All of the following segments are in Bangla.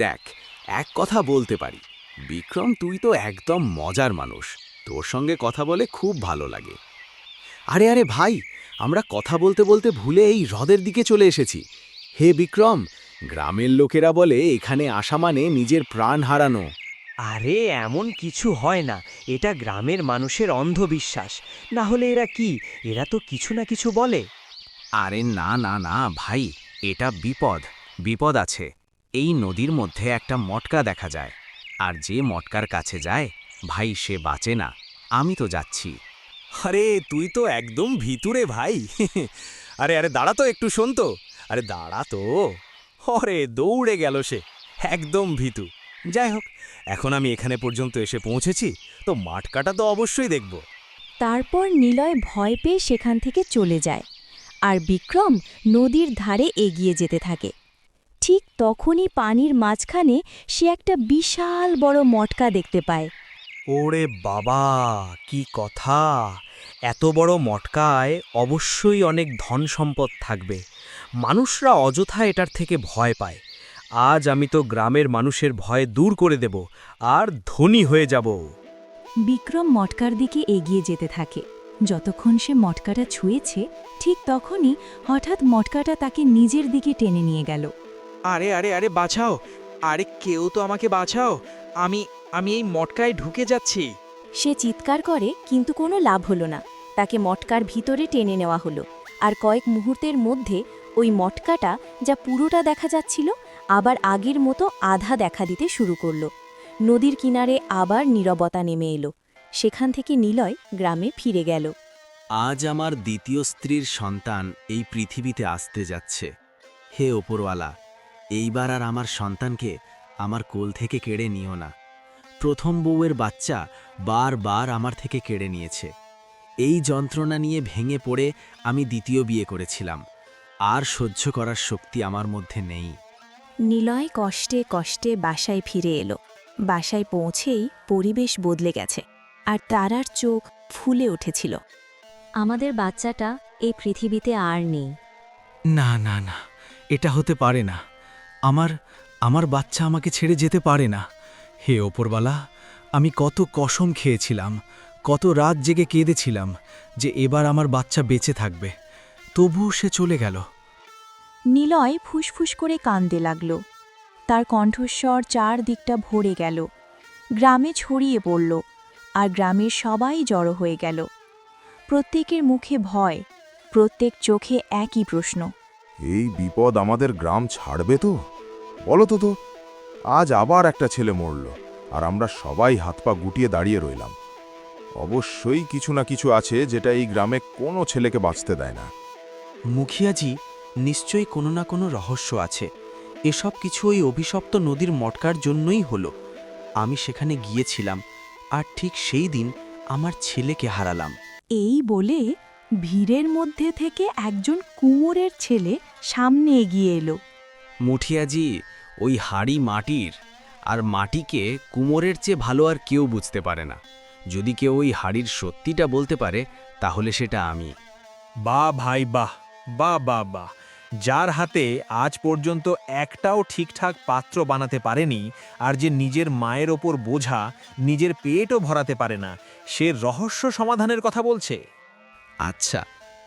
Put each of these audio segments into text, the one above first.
দেখ, এক কথা বলতে পারি, বিক্রম তুই তো একদম মজার মানুষ, তোর সঙ্গে কথা বলে খুব ভালো লাগে। আরে আরে ভাই, আমরা কথা বলতে বলতে ভুলে এই হ্রদের দিকে চলে এসেছি। হে বিক্রম, গ্রামের লোকেরা বলে এখানে আসা মানে নিজের প্রাণ হারানো। আরে এমন কিছু হয় না, এটা গ্রামের মানুষের অন্ধবিশ্বাস। না হলে এরা কি, এরা তো কিছু না কিছু বলে। আরে না না না ভাই, এটা বিপদ, বিপদ আছে। এই নদীর মধ্যে একটা মটকা দেখা যায়, আর যে মটকার কাছে যায় ভাই সে বাঁচে না। আমি তো যাচ্ছি। আরে তুই তো একদম ভিতুরে ভাই। আরে আরে দাঁড়া তো, একটু শোন তো। আরে দাঁড়া তো। অরে দৌড়ে গেল সে, একদম ভীতু। যাই হোক, এখন আমি এখানে পর্যন্ত এসে পৌঁছেছি, তো মাঠ কাটা তো অবশ্যই দেখব। তারপর নিলয় ভয় পেয়ে সেখান থেকে চলে যায় আর বিক্রম নদীর ধারে এগিয়ে যেতে থাকে। ঠিক তখনই পানির মাঝখানে সে একটা বিশাল বড় মটকা দেখতে পায়। ওরে বাবা, কি কথা! এত বড় মটকায় অবশ্যই অনেক ধন সম্পদ থাকবে। মানুষরা অযথা এটার থেকে ভয় পায়। আজ আমি তো গ্রামের মানুষের ভয় দূর করে দেব আর ধনী হয়ে যাব। বিক্রম মটকার দিকে এগিয়ে যেতে থাকে। যতক্ষণ সে মটকাটা ছুঁয়েছে, ঠিক তখনই হঠাৎ মটকাটা তাকে নিজের দিকে টেনে নিয়ে গেল। আরে আরে আরে বাঁচাও! আরে কেউ তো আমাকে বাঁচাও! আমি আমি এই মটকায় ঢুকে যাচ্ছি। সে চিৎকার করে, কিন্তু কোনো লাভ হলো না। তাকে মটকার ভিতরে টেনে নেওয়া হলো, আর কয়েক মুহূর্তের মধ্যে ওই মটকাটা, যা পুরোটা দেখা যাচ্ছিল, আবার আগের মতো আধা দেখা দিতে শুরু করলো। নদীর কিনারে আবার নীরবতা নেমে এলো। সেখান থেকে নিলয় গ্রামে ফিরে গেল। আজ আমার দ্বিতীয় স্ত্রীর সন্তান এই পৃথিবীতে আসতে যাচ্ছে। হে ওপরওয়ালা, এইবার আর আমার সন্তানকে আমার কোল থেকে কেড়ে নিও না। প্রথম বউয়ের বাচ্চা বারবার আমার থেকে কেড়ে নিয়েছে। এই যন্ত্রণা নিয়ে ভেঙে পড়ে আমি দ্বিতীয় বিয়ে করেছিলাম। আর সহ্য করার শক্তি আমার মধ্যে নেই। নিলয় কষ্টে কষ্টে বাসায় ফিরে এলো। বাসায় পৌঁছেই পরিবেশ বদলে গেছে, আর তারার চোখ ফুলে উঠেছিল। আমাদের বাচ্চাটা এই পৃথিবীতে আর নেই। না না না, এটা হতে পারে না। আমার আমার বাচ্চা আমাকে ছেড়ে যেতে পারে না। হে ওপরওয়ালা, আমি কত কসম খেয়েছিলাম, কত রাত জেগে কেঁদেছিলাম যে এবার আমার বাচ্চা বেঁচে থাকবে, তবুও সে চলে গেল। নিলয় ফুসফুস করে কাঁদতে লাগল। তার কণ্ঠস্বর চারদিকটা ভরে গেল, গ্রামে ছড়িয়ে পড়ল, আর গ্রামের সবাই জড়ো হয়ে গেল। প্রত্যেকের মুখে ভয়, প্রত্যেক চোখে একই প্রশ্ন। এই বিপদ আমাদের গ্রাম ছাড়বে তো? বলো তো তো। আজ আবার একটা ছেলে মরল, আর আমরা সবাই হাত পা গুটিয়ে দাঁড়িয়ে রইলাম। অবশ্যই কিছু না কিছু আছে যেটা এই গ্রামে কোনো ছেলেকে বাঁচতে দেয় না। মুখিয়াজি, নিশ্চয়ই কোনো না কোনো রহস্য আছে। এসব কিছু ওই অভিশপ্ত নদীর মটকার জন্যই হলো। আমি সেখানে গিয়েছিলাম, আর ঠিক সেই দিন আমার ছেলেকে হারালাম। এই বলে ভিড়ের মধ্যে থেকে একজন কুমোরের ছেলে সামনে এগিয়ে এলো। মুঠিয়াজি, ওই হাড়ি মাটির, আর মাটিকে কুমোরের চেয়ে ভালো আর কেউ বুঝতে পারে না। যদি কেউ ওই হাড়ির সত্যিটা বলতে পারে, তাহলে সেটা আমি। বাহ ভাই বাহ, বাহ বাহ বাহ! যার হাতে আজ পর্যন্ত একটাও ঠিকঠাক পাত্র বানাতে পারেনি, আর যে নিজের মায়ের ওপর বোঝা, নিজের পেটও ভরাতে পারে না, সে রহস্য সমাধানের কথা বলছে। আচ্ছা,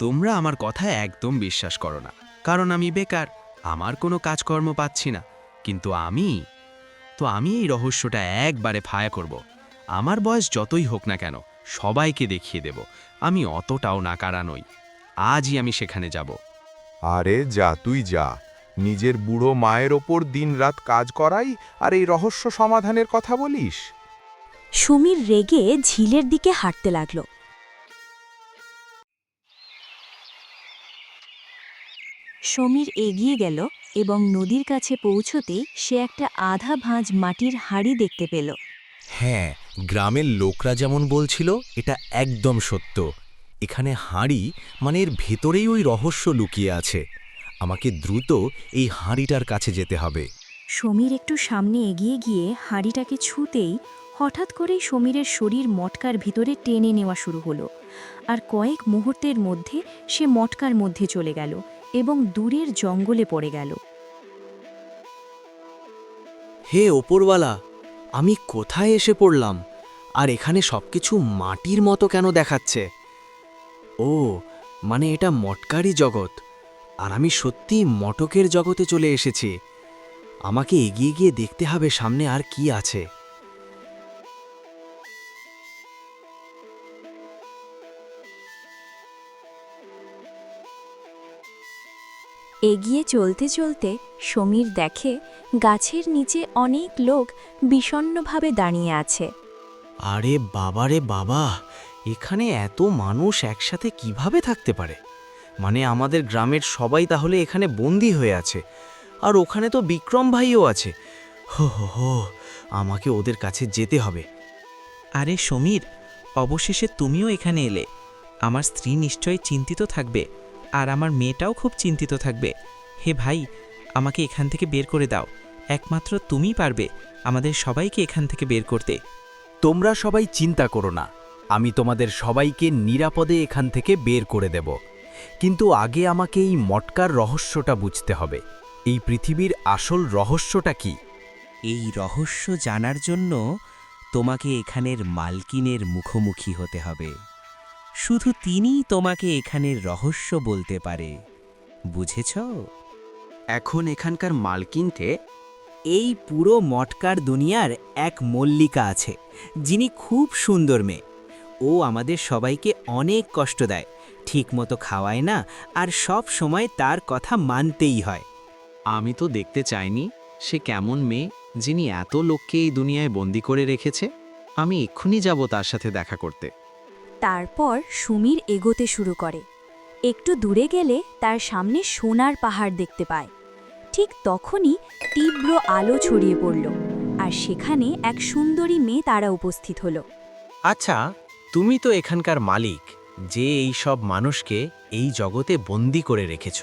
তোমরা আমার কথা একদম বিশ্বাস করো না, কারণ আমি বেকার, আমার কোনো কাজকর্ম পাচ্ছি না। কিন্তু আমি এই রহস্যটা একবারে ফায়া করব। আমার বয়স যতই হোক না কেন, সবাইকে দেখিয়ে দেব আমি অতটাও নাকারা নই। আজই আমি সেখানে যাব। আরে যা, তুই যা। নিজের বুড়ো মায়ের ওপর দিনরাত কাজ করাই আর এই রহস্য সমাধানের কথা বলিস? সুমির রেগে ঝিলের দিকে হাঁটতে লাগল। সমীর এগিয়ে গেল এবং নদীর কাছে পৌঁছতেই সে একটা আধা ভাঁজ মাটির হাঁড়ি দেখতে পেল। হ্যাঁ, গ্রামের লোকরা যেমন বলছিল এটা একদম সত্য। এখানে হাঁড়ি মানে এর ভেতরেই ওই রহস্য লুকিয়ে আছে। আমাকে দ্রুত এই হাঁড়িটার কাছে যেতে হবে। সমীর একটু সামনে এগিয়ে গিয়ে হাঁড়িটাকে ছুঁতেই হঠাৎ করেই সমীরের শরীর মটকার ভিতরে টেনে নেওয়া শুরু হলো, আর কয়েক মুহূর্তের মধ্যে সে মটকার মধ্যে চলে গেল এবং দূরের জঙ্গলে পড়ে গেল। হে ওপরওয়ালা, আমি কোথায় এসে পড়লাম? আর এখানে সবকিছু মাটির মতো কেন দেখাচ্ছে? ও, মানে এটা মটকারই জগৎ। আর আমি সত্যি মটকের জগতে চলে এসেছি। আমাকে এগিয়ে গিয়ে দেখতে হবে সামনে আর কি আছে। এগিয়ে চলতে চলতে সমীর দেখে গাছের নিচে অনেক লোক বিষণ্ণভাবে দাঁড়িয়ে আছে। আরে বাবা রে বাবা, এখানে এত মানুষ একসাথে কিভাবে থাকতে পারে? মানে আমাদের গ্রামের সবাই তাহলে এখানে বন্দী হয়ে আছে। আর ওখানে তো বিক্রম ভাইও আছে। হো হো হো, আমাকে ওদের কাছে যেতে হবে। আরে সমীর, অবশেষে তুমিও এখানে এলে। আমার স্ত্রী নিশ্চয়ই চিন্তিত থাকবে, আর আমার মেয়েটাও খুব চিন্তিত থাকবে। হে ভাই, আমাকে এখান থেকে বের করে দাও। একমাত্র তুমিই পারবে আমাদের সবাইকে এখান থেকে বের করতে। তোমরা সবাই চিন্তা করো না, আমি তোমাদের সবাইকে নিরাপদে এখান থেকে বের করে দেব। কিন্তু আগে আমাকে এই মটকার রহস্যটা বুঝতে হবে। এই পৃথিবীর আসল রহস্যটা কি? এই রহস্য জানার জন্য তোমাকে এখানের মালকিনের মুখোমুখি হতে হবে। শুধু তিনিই তোমাকে এখানের রহস্য বলতে পারে, বুঝেছ? এখন এখানকার মালকিনতে এই পুরো মটকার দুনিয়ার এক মল্লিকা আছে, যিনি খুব সুন্দর মেয়ে। ও আমাদের সবাইকে অনেক কষ্ট দেয়, ঠিকমতো খাওয়ায় না, আর সব সময় তার কথা মানতেই হয়। আমি তো দেখতে চাইনি সে কেমন মেয়ে যিনি এত লোককে এই দুনিয়ায় বন্দি করে রেখেছে। আমি এক্ষুনি যাব তার সাথে দেখা করতে। তারপর সুমীর এগোতে শুরু করে। একটু দূরে গেলে তার সামনে সোনার পাহাড় দেখতে পায়। ঠিক তখনই তীব্র আলো ছড়িয়ে পড়ল, আর সেখানে এক সুন্দরী মেয়ে তারা উপস্থিত হলো। আচ্ছা, তুমি তো এখানকার মালিক, যে এই সব মানুষকে এই জগতে বন্দি করে রেখেছ।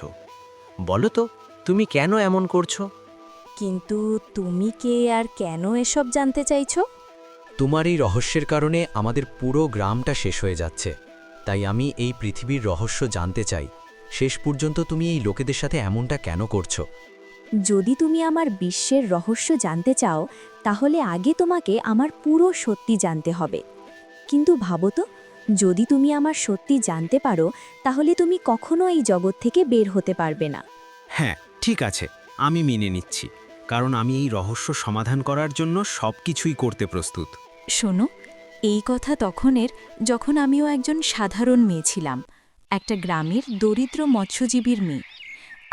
বলো তো, তুমি কেন এমন করছো? কিন্তু তুমি কে আর কেন এসব জানতে চাইছো? তোমার এই রহস্যের কারণে আমাদের পুরো গ্রামটা শেষ হয়ে যাচ্ছে। তাই আমি এই পৃথিবীর রহস্য জানতে চাই। শেষ পর্যন্ত তুমি এই লোকেদের সাথে এমনটা কেন করছো? যদি তুমি আমার বিশ্বের রহস্য জানতে চাও, তাহলে আগে তোমাকে আমার পুরো সত্যি জানতে হবে। কিন্তু ভাবো তো, যদি তুমি আমার সত্যি জানতে পারো, তাহলে তুমি কখনো এই জগৎ থেকে বের হতে পারবে না। হ্যাঁ, ঠিক আছে, আমি মেনে নিচ্ছি, কারণ আমি এই রহস্য সমাধান করার জন্য সবকিছুই করতে প্রস্তুত। শোনো, এই কথা তখনের যখন আমিও একজন সাধারণ মেয়ে ছিলাম, একটা গ্রামের দরিদ্র মৎস্যজীবীর মেয়ে।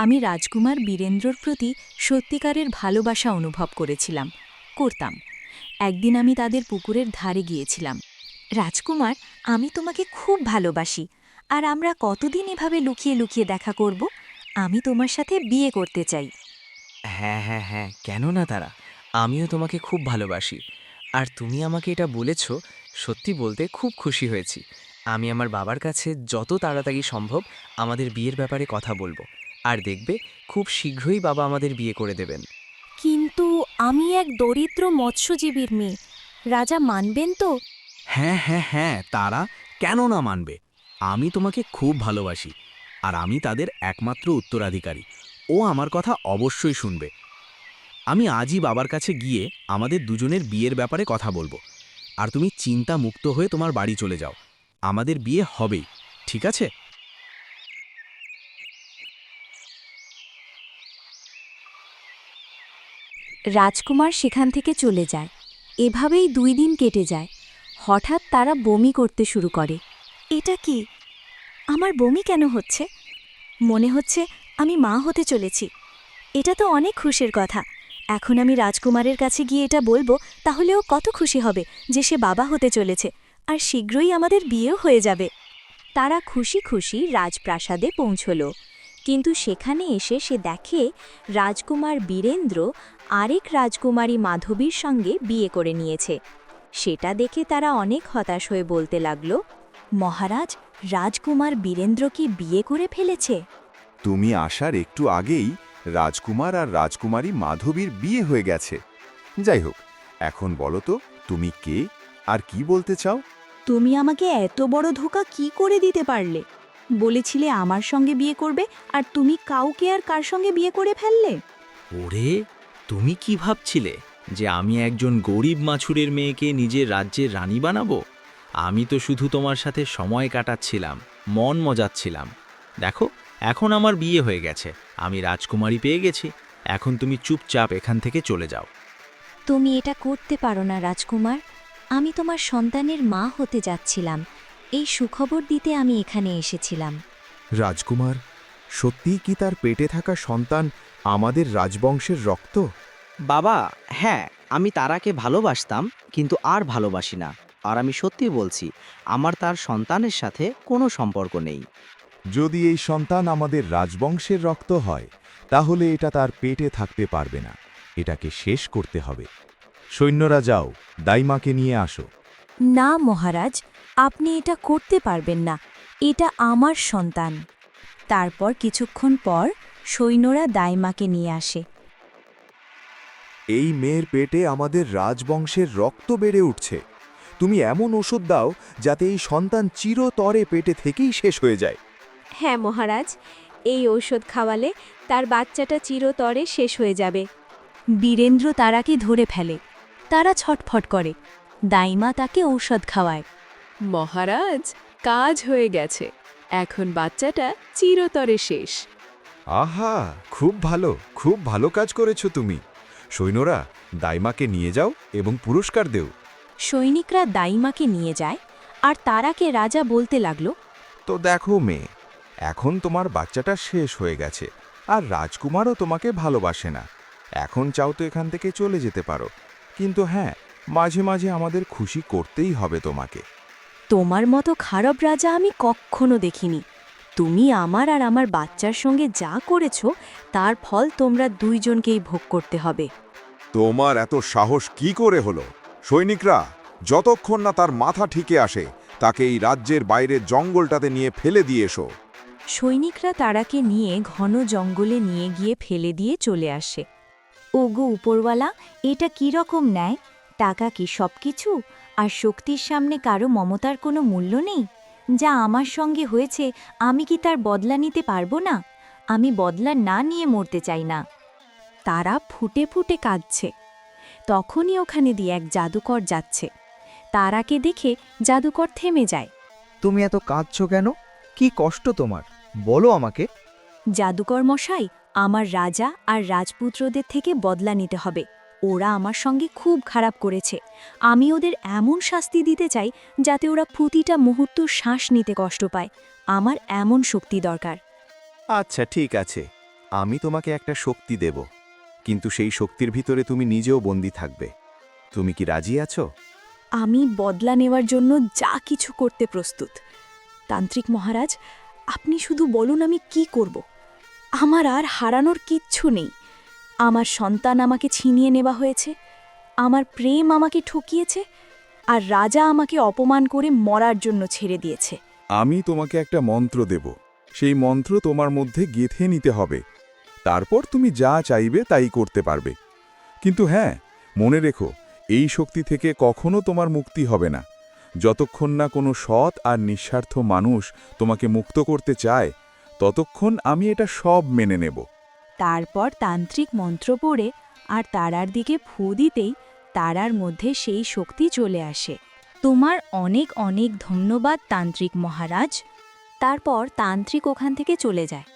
আমি রাজকুমার বীরেন্দ্রর প্রতি সত্যিকারের ভালোবাসা অনুভব করতাম। একদিন আমি তাদের পুকুরের ধারে গিয়েছিলাম। রাজকুমার, আমি তোমাকে খুব ভালোবাসি, আর আমরা কতদিন এভাবে লুকিয়ে লুকিয়ে দেখা করব? আমি তোমার সাথে বিয়ে করতে চাই। হ্যাঁ হ্যাঁ হ্যাঁ, কেন না তারা? আমিও তোমাকে খুব ভালোবাসি। আর তুমি আমাকে এটা বলেছ, সত্যি বলতে খুব খুশি হয়েছি। আমি আমার বাবার কাছে যত তাড়াতাড়ি সম্ভব আমাদের বিয়ের ব্যাপারে কথা বলবো। আর দেখবে, খুব শীঘ্রই বাবা আমাদের বিয়ে করে দেবেন। কিন্তু আমি এক দরিদ্র মৎস্যজীবীর মেয়ে, রাজা মানবেন তো? হ্যাঁ হ্যাঁ হ্যাঁ, তারা কেন না মানবে? আমি তোমাকে খুব ভালোবাসি, আর আমি তাদের একমাত্র উত্তরাধিকারী। ও আমার কথা অবশ্যই শুনবে। আমি আজই বাবার কাছে গিয়ে আমাদের দুজনের বিয়ের ব্যাপারে কথা বলবো। আর তুমি চিন্তা মুক্ত হয়ে তোমার বাড়ি চলে যাও। আমাদের বিয়ে হবেই, ঠিক আছে? রাজকুমার সেখান থেকে চলে যায়। এভাবেই 2 দিন কেটে যায়। হঠাৎ তারা বমি করতে শুরু করে। এটা কি? আমার বমি কেন হচ্ছে? মনে হচ্ছে আমি মা হতে চলেছি। এটা তো অনেক খুশির কথা। এখন আমি রাজকুমারের কাছে গিয়ে এটা বলবো, তাহলে ও কত খুশি হবে যে সে বাবা হতে চলেছে, আর শীঘ্রই আমাদের বিয়েও হয়ে যাবে। তারা খুশি খুশি রাজপ্রাসাদে পৌঁছল। কিন্তু সেখানে এসে সে দেখে রাজকুমার বীরেন্দ্র আরেক রাজকুমারী মাধবীর সঙ্গে বিয়ে করে নিয়েছে। সেটা দেখে তারা অনেক হতাশ হয়ে বলতে লাগল, মহারাজ, রাজকুমার বীরেন্দ্র কি বিয়ে করে ফেলেছে? তুমি আসার একটু আগেই রাজকুমার আর রাজকুমারী মাধবীর বিয়ে হয়ে গেছে। যাই হোক, এখন বলো তো তুমি কে আর কি বলতে চাও? তুমি আমাকে এত বড় ধোঁকা কি করে দিতে পারলে? বলেছিলে আমার সঙ্গে বিয়ে করবে, আর তুমি কাউকে আর কার সঙ্গে বিয়ে করে ফেললে? ওরে, তুমি কি ভাবছিলে যে আমি একজন গরিব মাছুরের মেয়েকে নিজের রাজ্যের রানী বানাবো? আমি তো শুধু তোমার সাথে সময় কাটাচ্ছিলাম, মন মজাচ্ছিলাম। দেখো, এখন আমার বিয়ে হয়ে গেছে, আমি রাজকুমারী পেয়ে গেছি। এখন তুমি চুপচাপ এখান থেকে চলে যাও। তুমি এটা করতে পারো না রাজকুমার। আমি তোমার সন্তানের মা হতে যাচ্ছিলাম, এই সুখবর দিতে আমি এখানে এসেছিলাম। রাজকুমার, সত্যিই কি তার পেটে থাকা সন্তান আমাদের রাজবংশের রক্ত? বাবা, হ্যাঁ, আমি তারাকে ভালোবাসতাম, কিন্তু আর ভালোবাসি না। আর আমি সত্যি বলছি, আমার তার সন্তানের সাথে কোনো সম্পর্ক নেই। যদি এই সন্তান আমাদের রাজবংশের রক্ত হয়, তাহলে এটা তার পেটে থাকতে পারবে না। এটাকে শেষ করতে হবে। সৈন্যরা যাও, দাইমাকে নিয়ে আসো। না মহারাজ, আপনি এটা করতে পারবেন না, এটা আমার সন্তান। তারপর কিছুক্ষণ পর সৈন্যরা দাইমাকে নিয়ে আসে। এই মেয়ের পেটে আমাদের রাজবংশের রক্ত বেড়ে উঠছে। তুমি এমন ওষুধ দাও যাতে এই সন্তান চিরতরে পেটে থেকেই শেষ হয়ে যায়। হ্যাঁ মহারাজ, এই ঔষধ খাওয়ালে তার বাচ্চাটা চিরতরে শেষ হয়ে যাবে। বীরেন্দ্র তারাকে ধরে ফেলে, তারা ছটফট করে। দাইমা তাকে ঔষধ খাওয়ায়। মহারাজ, কাজ হয়ে গেছে, এখন বাচ্চাটা চিরতরে শেষ। আহা, খুব ভালো, খুব ভালো কাজ করেছো তুমি। সৈন্যরা, দাইমাকে নিয়ে যাও এবং পুরস্কার দেও। সৈনিকরা দাইমাকে নিয়ে যায়, আর তারাকে রাজা বলতে লাগলো, তো দেখো মেয়ে, এখন তোমার বাচ্চাটা শেষ হয়ে গেছে, আর রাজকুমারও তোমাকে ভালোবাসে না। এখন চাও তো এখান থেকে চলে যেতে পারো, কিন্তু হ্যাঁ, মাঝে মাঝে আমাদের খুশি করতেই হবে তোমাকে। তোমার মতো খারাপ রাজা আমি কখনো দেখিনি। তুমি আমার আর আমার বাচ্চার সঙ্গে যা করেছো, তার ফল তোমরা দুইজনকেই ভোগ করতে হবে। তোমার এত সাহস কি করে হলো? সৈনিকরা, যতক্ষণ না তার মাথা ঠিকে আসে, তাকে এই রাজ্যের বাইরে জঙ্গলটাতে নিয়ে ফেলে দিয়ে এসো। সৈনিকরা তারাকে নিয়ে ঘন জঙ্গলে নিয়ে গিয়ে ফেলে দিয়ে চলে আসে। ওগো উপরওয়ালা, এটা কি রকম ন্যায়? টাকা কি সবকিছু, আর শক্তির সামনে কারো মমতার কোনো মূল্য নেই? যা আমার সঙ্গে হয়েছে, আমি কি তার বদলা নিতে পারবো না? আমি বদলা না নিয়ে মরতে চাই না। তারা ফুটে ফুটে কাঁদছে। তখনই ওখানে দিয়ে এক জাদুকর যাচ্ছে। তারাকে দেখে জাদুকর থেমে যায়। তুমি এত কাঁদছো কেন? কি কষ্ট তোমার? বলো আমাকে। জাদুকর মশাই, আমার রাজা আর রাজপুত্রদের থেকে বদলা নিতে হবে। ওরা আমার সঙ্গে খুব খারাপ করেছে। আমি ওদের এমন শাস্তি দিতে চাই যাতে ওরা প্রতিটা মুহূর্ত শ্বাস নিতে কষ্ট পায়। আমার এমন শক্তি দরকার। আচ্ছা, ঠিক আছে, আমি তোমাকে একটা শক্তি দেব, কিন্তু সেই শক্তির ভিতরে তুমি নিজেও বন্দী থাকবে। তুমি কি রাজি আছো? আমি বদলা নেওয়ার জন্য যা কিছু করতে প্রস্তুত। তান্ত্রিক মহারাজ, আপনি শুধু বলুন আমি কি করব। আমার আর হারানোর কিচ্ছু নেই। আমার সন্তান আমাকে ছিনিয়ে নেওয়া হয়েছে, আমার প্রেম আমাকে ঠকিয়েছে, আর রাজা আমাকে অপমান করে মরার জন্য ছেড়ে দিয়েছে। আমি তোমাকে একটা মন্ত্র দেব, সেই মন্ত্র তোমার মধ্যে গেঁথে নিতে হবে। তারপর তুমি যা চাইবে তাই করতে পারবে। কিন্তু হ্যাঁ, মনে রেখো, এই শক্তি থেকে কখনো তোমার মুক্তি হবে না, যতক্ষণ না কোনো সৎ আর নিঃস্বার্থ মানুষ তোমাকে মুক্ত করতে চায়, ততক্ষণ আমি এটা সব মেনে নেব। তারপর তান্ত্রিক মন্ত্র পড়ে আর তারার দিকে ফু দিতেই তারার মধ্যে সেই শক্তি চলে আসে। তোমার অনেক অনেক ধন্যবাদ তান্ত্রিক মহারাজ। তারপর তান্ত্রিক ওখান থেকে চলে যায়,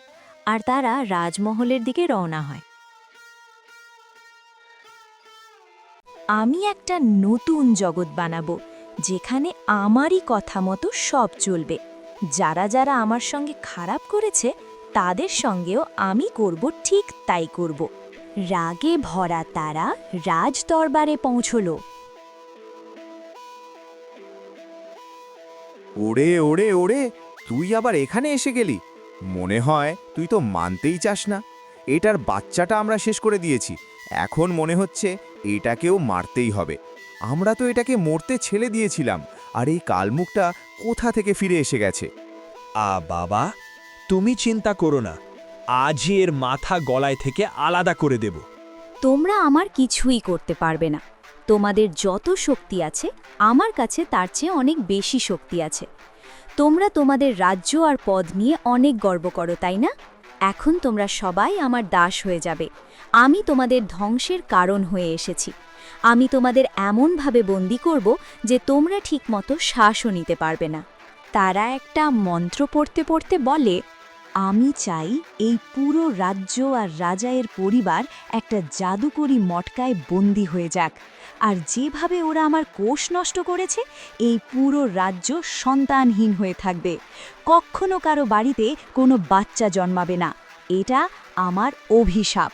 আর তারা রাজমহলের দিকে রওনা হয়। আমি একটা নতুন জগৎ বানাবো, যেখানে আমারই কথা মতো সব চলবে। যারা যারা আমার সঙ্গে খারাপ করেছে, তাদের সঙ্গেও আমি করব ঠিক তাই করব। রাগে ভরা তারা রাজ দরবারে পৌঁছল। ওরে ওরে ওরে, তুই আবার এখানে এসে গেলি? মনে হয় তুই তো মানতেই চাস না। এটার বাচ্চাটা আমরা শেষ করে দিয়েছি, এখন মনে হচ্ছে এটাকেও মারতেই হবে। আমরা তো এটাকে মরতে ছেড়ে দিয়েছিলাম, আর এই কালমুখটা কোথা থেকে ফিরে এসে গেছে। বাবা, তুমি চিন্তা করো না, আজই এর মাথা গলায় থেকে আলাদা করে দেব। তোমরা আমার কিছুই করতে পারবে না। তোমাদের যত শক্তি আছে, আমার কাছে তার চেয়ে অনেক বেশি শক্তি আছে। তোমরা তোমাদের রাজ্য আর পদ নিয়ে অনেক গর্ব করো, তাই না? এখন তোমরা সবাই আমার দাস হয়ে যাবে। আমি তোমাদের ধ্বংসের কারণ হয়ে এসেছি। আমি তোমাদের এমনভাবে বন্দি করব যে তোমরা ঠিকমতো শ্বাসও নিতে পারবে না। তারা একটা মন্ত্র পড়তে পড়তে বলে, আমি চাই এই পুরো রাজ্য আর রাজায়ের পরিবার একটা জাদুকরি মটকায় বন্দী হয়ে যাক, আর যেভাবে ওরা আমার কোষ নষ্ট করেছে এই পুরো রাজ্য সন্তানহীন হয়ে থাকবে। কখনো কারো বাড়িতে কোনো বাচ্চা জন্মাবে না। এটা আমার অভিশাপ।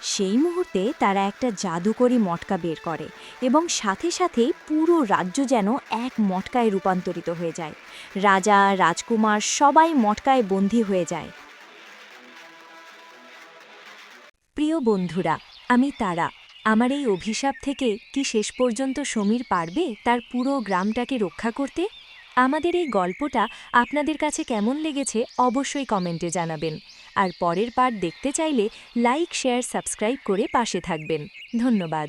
সেই মুহূর্তে তারা একটা জাদুকরি মটকা বের করে এবং সাথে সাথেই পুরো রাজ্য যেন এক মটকায় রূপান্তরিত হয়ে যায়। রাজা, রাজকুমার সবাই মটকায় বন্দী হয়ে যায়। প্রিয় বন্ধুরা, আমি তারা। আমার এই অভিশাপ থেকে কি শেষ পর্যন্ত সমীর পারবে তার পুরো গ্রামটাকে রক্ষা করতে? আমাদের এই গল্পটা আপনাদের কাছে কেমন লেগেছে অবশ্যই কমেন্টে জানাবেন। আর পরের পার্ট দেখতে চাইলে লাইক, শেয়ার, সাবস্ক্রাইব করে পাশে থাকবেন। ধন্যবাদ।